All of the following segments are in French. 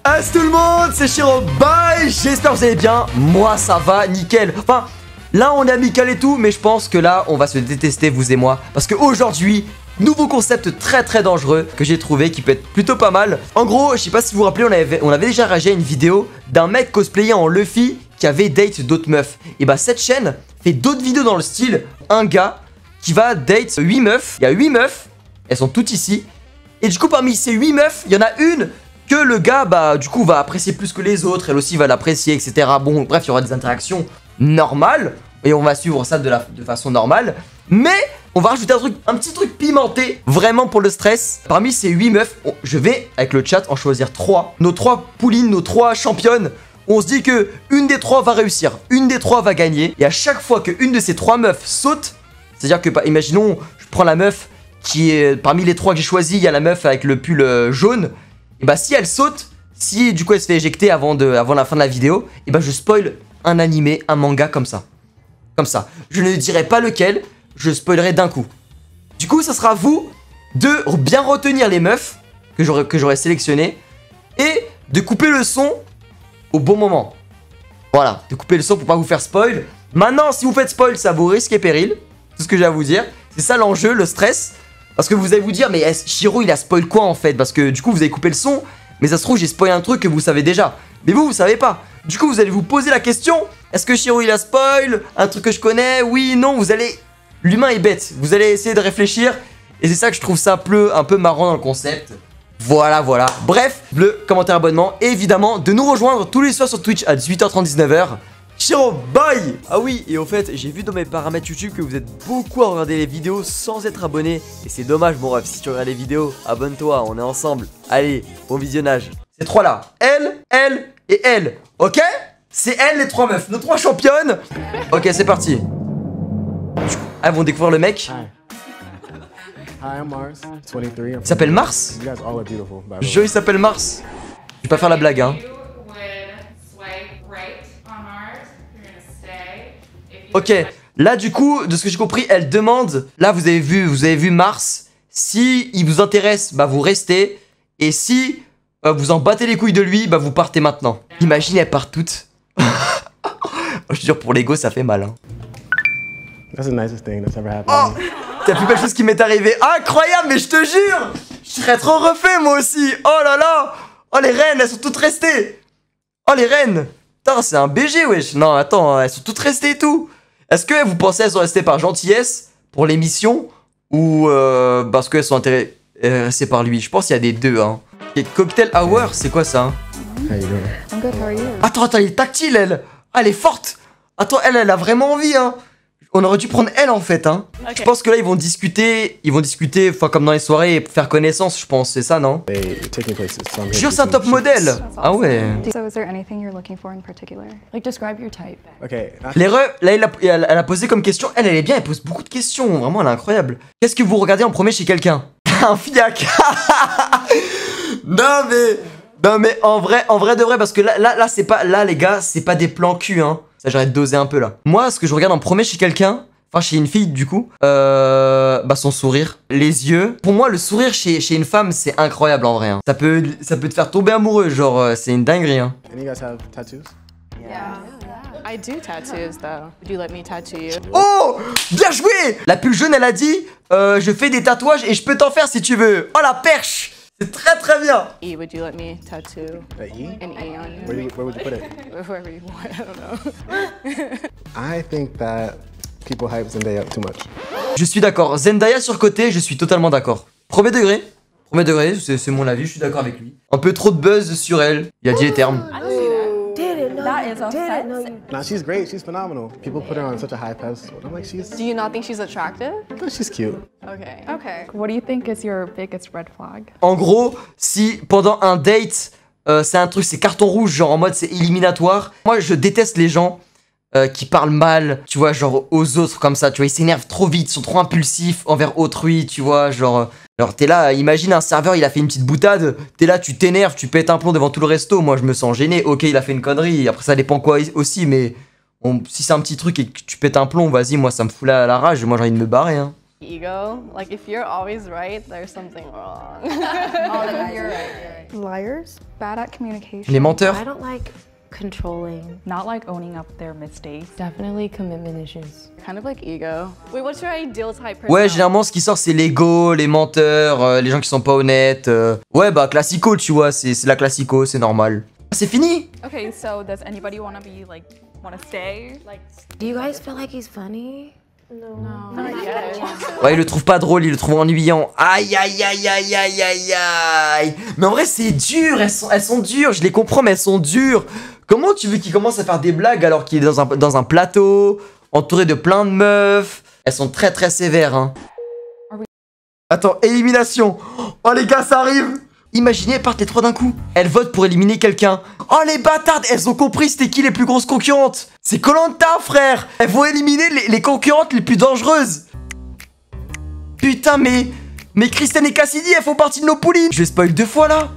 Salut tout le monde, c'est Shiro, bye. J'espère que vous allez bien, moi ça va, nickel. Enfin, là on est amical et tout, mais je pense que là on va se détester vous et moi. Parce qu'aujourd'hui, nouveau concept très dangereux que j'ai trouvé qui peut être plutôt pas mal. En gros, je sais pas si vous vous rappelez, on avait déjà réagi à une vidéo d'un mec cosplayé en Luffy qui avait date d'autres meufs. Et bah cette chaîne fait d'autres vidéos dans le style, un gars qui va date 8 meufs. Il y a 8 meufs, elles sont toutes ici. Et du coup parmi ces 8 meufs, il y en a une que le gars, bah, du coup, va apprécier plus que les autres. Elle aussi va l'apprécier, etc. Bon, bref, il y aura des interactions normales. Et on va suivre ça de façon normale. Mais on va rajouter un petit truc pimenté, vraiment pour le stress. Parmi ces 8 meufs, je vais, avec le chat, en choisir 3. Nos 3 poulines, nos 3 championnes. On se dit que une des 3 va réussir, une des 3 va gagner. Et à chaque fois qu'une de ces 3 meufs saute, c'est-à-dire que, bah, imaginons, je prends la meuf qui est, parmi les 3 que j'ai choisi, il y a la meuf avec le pull jaune. Et bah si elle saute, si du coup elle se fait éjecter avant la fin de la vidéo, et bah je spoil un animé, un manga comme ça. Comme ça. Je ne dirai pas lequel, je spoilerai d'un coup. Du coup ça sera à vous de bien retenir les meufs que j'aurais sélectionnées et de couper le son au bon moment. Voilà, de couper le son pour pas vous faire spoil. Maintenant si vous faites spoil, ça vous risque et péril. Tout ce que j'ai à vous dire. C'est ça l'enjeu, le stress. Parce que vous allez vous dire, mais Shiro il a spoil quoi en fait? Parce que du coup vous avez coupé le son, mais ça se trouve j'ai spoilé un truc que vous savez déjà. Mais vous savez pas. Du coup vous allez vous poser la question, est-ce que Shiro il a spoil un truc que je connais? Oui, non, vous allez... L'humain est bête, vous allez essayer de réfléchir. Et c'est ça que je trouve ça un peu marrant dans le concept. Voilà. Bref, bleu, commentaire, abonnement. Et évidemment, de nous rejoindre tous les soirs sur Twitch à 18h30, 19h. Shiro, bye! Ah oui, et au fait, j'ai vu dans mes paramètres YouTube que vous êtes beaucoup à regarder les vidéos sans être abonné. Et c'est dommage, mon ref, si tu regardes les vidéos, abonne-toi, on est ensemble. Allez, bon visionnage. Ces 3 là, elle et elle, ok? C'est elle les 3 meufs, nos 3 championnes. Ok, c'est parti. Elles vont découvrir le mec. Hi, I'm Mars, 23. Il s'appelle Mars? You guys all are beautiful, by the way. Je il s'appelle Mars. Je vais pas faire la blague, hein. Ok, là du coup, de ce que j'ai compris, elle demande, là vous avez vu Mars, si il vous intéresse, bah vous restez, et si vous en battez les couilles de lui, bah vous partez maintenant. Imagine, elles partent toutes. Je te jure, pour l'ego, ça fait mal, hein. That's the nicest thing that's ever happened. Oh, c'est la plus belle chose qui m'est arrivée. Incroyable, mais je te jure, je serais trop refait moi aussi. Oh là là, oh les reines, elles sont toutes restées. Oh les reines, putain, c'est un BG, wesh. Non, attends, elles sont toutes restées et tout. Est-ce que vous pensez qu'elles sont restées par gentillesse pour l'émission ou parce qu'elles sont intéressées par lui? Je pense qu'il y a des deux, hein. Et Cocktail Hour, c'est quoi ça, hein? How you doing? I'm good, how are you? Attends, elle est tactile, elle. Ah, elle est forte. Attends, elle a vraiment envie, hein. On aurait dû prendre elle, en fait, hein. Okay. Je pense que là, ils vont discuter, enfin, comme dans les soirées, et faire connaissance, je pense, c'est ça, non? Je jure, c'est un top modèle. Ah ouais. So is there anything you're looking for in particular? Like, describe your type. Okay. Là, elle a posé comme question. Elle est bien, elle pose beaucoup de questions. Vraiment, elle est incroyable. Qu'est-ce que vous regardez en premier chez quelqu'un? Un fiac. Non mais en vrai de vrai, parce que là c'est pas, là les gars, c'est pas des plans cul, hein. Ça, j'arrête de doser un peu là. Moi, ce que je regarde en premier chez quelqu'un, enfin chez une fille du coup, bah son sourire, les yeux. Pour moi, le sourire chez une femme, c'est incroyable en vrai, hein. Ça peut te faire tomber amoureux, genre c'est une dinguerie, hein. And you guys have tattoos? Yeah. I do tattoos though. Would you let me tattoo you? Oh, bien joué. La plus jeune, elle a dit, je fais des tatouages et je peux t'en faire si tu veux. Oh la perche. C'est très bien. E, would you let me tattoo The E? an E on you? Where would you put it? Wherever you want, I don't know. I think that people hype Zendaya too much. Je suis d'accord. Zendaya surcotée, je suis totalement d'accord. Premier degré, c'est mon avis, je suis d'accord avec lui. Un peu trop de buzz sur elle. Il a dit les termes. That is offensive. Nah, she's great. She's phenomenal. People put her on such a high pedestal. I'm like, Do you not think she's attractive? she's cute. Okay. Okay. What do you think is your biggest red flag? En gros, si pendant un date, c'est un truc, c'est carton rouge, genre en mode c'est éliminatoire. Moi, je déteste les gens qui parlent mal, tu vois, genre aux autres comme ça, tu vois, ils s'énervent trop vite, ils sont trop impulsifs envers autrui, tu vois, genre t'es là, imagine un serveur, il a fait une petite boutade, t'es là, tu t'énerves, tu pètes un plomb devant tout le resto, moi je me sens gêné, ok, il a fait une connerie, après ça dépend quoi aussi, mais si c'est un petit truc et que tu pètes un plomb, vas-y, moi ça me fout la rage, moi j'ai envie de me barrer, hein. Ego, like if you're always right, there's something wrong. Oh, you're right. Liars. Bad at communication. Les menteurs. I don't like controlling. Not like owning up their mistakes. Definitely commitment issues. Kind of like ego. Wait, what's your ideal type person? Ouais, généralement, ce qui sort, c'est l'ego, les menteurs, les gens qui sont pas honnêtes. Ouais, bah, classico, tu vois, c'est la classico, c'est normal. C'est fini. Okay, so does anybody want to be like, want to stay? Like, Do you guys feel like he's funny? Not yet. Ouais, il le trouve pas drôle, il le trouve ennuyant. Aïe, aïe, aïe, aïe, aïe, aïe, aïe. Mais en vrai, c'est dur, elles sont dures, je les comprends, mais elles sont dures. Comment tu veux qu'il commence à faire des blagues alors qu'il est dans un plateau, entouré de plein de meufs? Elles sont très, très sévères, hein. Attends, élimination. Oh, les gars, ça arrive. Imaginez, elles partent les trois d'un coup. Elles votent pour éliminer quelqu'un. Oh, les bâtardes, elles ont compris c'était qui les plus grosses concurrentes. C'est Koh-Lanta, frère. Elles vont éliminer les concurrentes les plus dangereuses. Putain, mais Kristen et Cassidy, elles font partie de nos poulines. Je vais spoil 2 fois, là.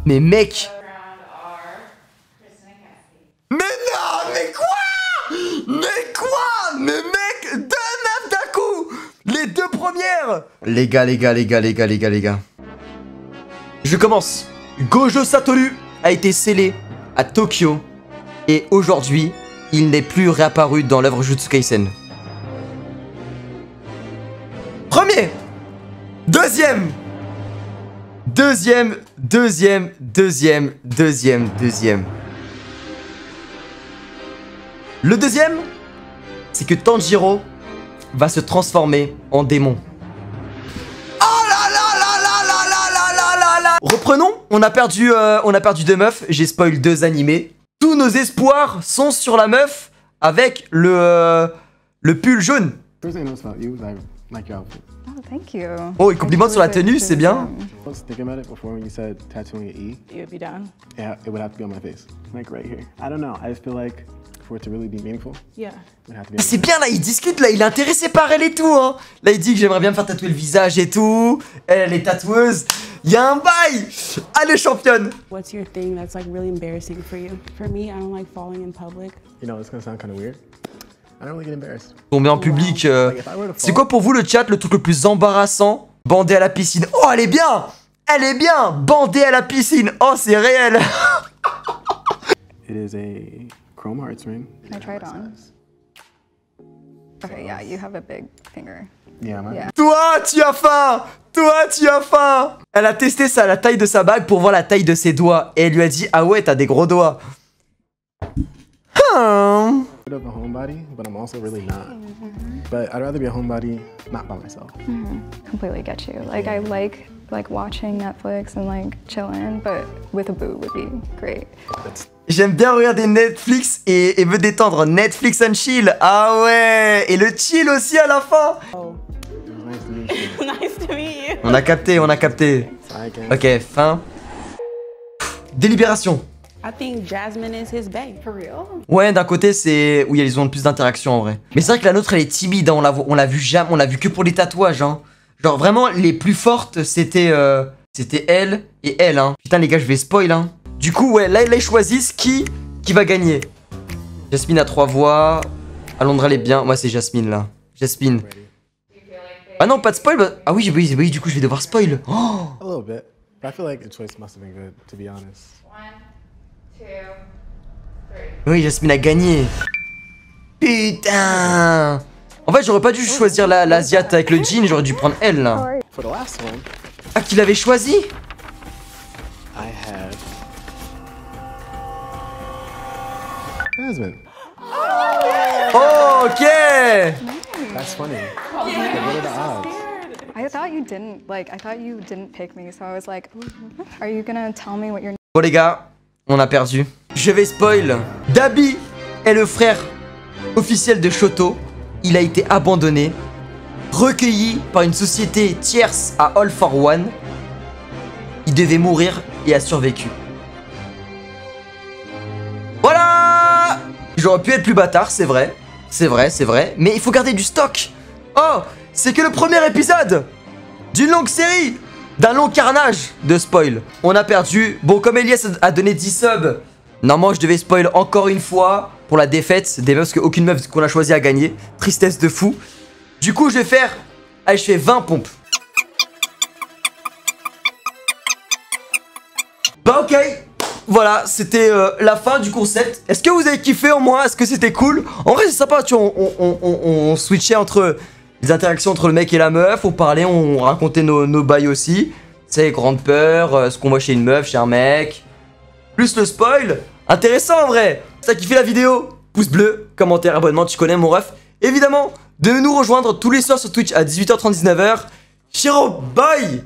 Mais mec. Mais non, mais quoi? Mais quoi? Mais mec, 2 meufs d'un coup. Les 2 premières. Les gars. Je commence. Gojo Satoru a été scellé à Tokyo. Et aujourd'hui, il n'est plus réapparu dans l'œuvre Jujutsu Kaisen. Premier. Deuxième. Le deuxième, c'est que Tanjiro va se transformer en démon. Oh là là là là là là là là là là. Reprenons, on a perdu 2 meufs, j'ai spoil 2 animés. Tous nos espoirs sont sur la meuf avec le pull jaune. First thing I noticed about you is I like your outfit. Oh, thank you. Oh, il complimente sur la tenue, c'est bien. I was thinking about it before when you said tattooing an E. You would be down? Yeah, it would have to be on my face, like right here. I don't know. I just feel like for it to really be meaningful, Yeah. it would have to be. C'est bien là, il discute là, il est intéressé par elle et tout hein. Là il dit que j'aimerais bien me faire tatouer le visage et tout. Elle est tatoueuse. Il y a un bail. Allez championne. What's your thing that's like really embarrassing for you? For me, I don't like falling in public. You know, it's gonna sound kind of weird. I don't really get embarrassed. Tomber en public. Like if I were to C'est fall, quoi pour vous le chat, le truc le plus embarrassant? Bander à la piscine. Oh elle est bien. Elle est bien. Bander à la piscine. Oh c'est réel. it is a Chrome Hearts ring. Can I try it on? Okay, yeah, you have a big finger. Yeah, man. Yeah. Toi tu as faim. Toi tu as faim. Elle a testé ça, la taille de sa bague pour voir la taille de ses doigts. Et elle lui a dit ah ouais t'as des gros doigts. Bit of a homebody, but I'm also really not. But I'd rather be a homebody not by myself. Completely get you. Like I like watching Netflix and like chilling, but with a boo would be great. J'aime bien regarder Netflix et me détendre. Netflix and chill. Ah ouais. Et le chill aussi à la fin. It was nice to meet you. Nice to meet you. On a capté. Bye, gang. Ok, fin. Délibération. I think Jasmine is his bae. For real? Ouais, d'un côté, c'est où ils ont le plus d'interaction en vrai. Mais c'est vrai que la nôtre, elle est timide. Hein. On l'a vu jamais. On l'a vu que pour les tatouages. Hein. Genre vraiment, les plus fortes, c'était elle et elle. Hein. Putain, les gars, je vais spoil. Hein. Du coup, ouais, là, ils choisissent qui va gagner. Jasmine a 3 voix. Alondra, elle est bien. Moi, c'est Jasmine là. Jasmine. Ah non, pas de spoil. Bah... Ah oui, du coup, je vais devoir spoil. Oh. A little bit. But I feel like the choice must have been good, to be honest. Oui, Jasmine a gagné. Putain. En fait, j'aurais pas dû choisir l'Asiate avec le jean, j'aurais dû prendre elle là. For the last one, Ah, qu'il avait choisi? I have Jasmine. Oh, ok. That's funny. Like, what are the odds? I thought you didn't pick me, so I was like, are you gonna tell me what your Bon les gars, on a perdu. Je vais spoil. Dabi est le frère officiel de Shoto. Il a été abandonné, recueilli par une société tierce à All for One. Il devait mourir et a survécu. Voilà. J'aurais pu être plus bâtard, c'est vrai. C'est vrai. Mais il faut garder du stock. Oh, c'est que le premier épisode d'une longue série, d'un long carnage de spoil. On a perdu. Bon, comme Elias a donné 10 subs, normalement je devais spoil encore une fois pour la défaite des meufs, parce qu'aucune meuf qu'on a choisi a gagné. Tristesse de fou. Du coup, je vais faire... Allez, je fais 20 pompes. Bah ok, voilà, c'était la fin du concept. Est-ce que vous avez kiffé au moins? Est-ce que c'était cool? En vrai c'est sympa, tu vois, on switchait entre les interactions entre le mec et la meuf, on parlait, on racontait nos bails aussi. Tu sais, grande peur, ce qu'on voit chez une meuf, chez un mec. Plus le spoil, intéressant en vrai. Si t'as kiffé la vidéo, pouce bleu, commentaire, abonnement, tu connais mon ref. Évidemment, de nous rejoindre tous les soirs sur Twitch à 18h30, 19h. Chiro, bye!